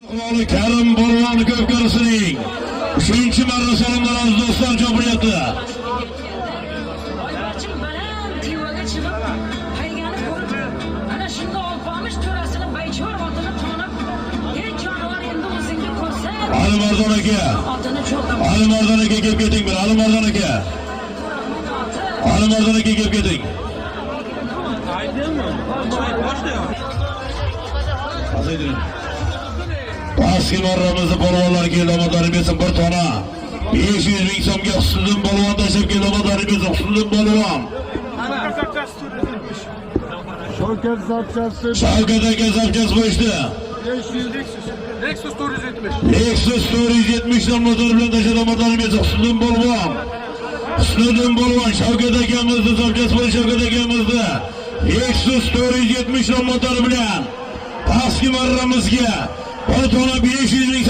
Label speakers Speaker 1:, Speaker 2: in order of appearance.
Speaker 1: Karim Polvon Ko'pkarisining 3-marra salomlar aziz do'stlar jumhuriyati. Alimardon aka. Alimardon aka kelib keting bir. Alimardon aka. Alimardon aka kelib keting. Pastki marramizni polvonlar keldi, omadlarim bersin bir tona. 500 ming so'mga Husniddin polvon tashlab keldi, omadlarim bersin Husniddin polvon.
Speaker 2: Shavkat zapchasi.
Speaker 1: Shavkat aka zapchasi qo'yishdi.
Speaker 2: Lexus 470.
Speaker 1: Lexus 470 dan motor bilan tashlab omadlarim bersin Husniddin polvon. Husniddin polvon Shavkat akamizni zapchasi qo'ydi, Shavkat akamizni. Lexus 470 dan motor bilan pastki marramizga bir tona 500 ming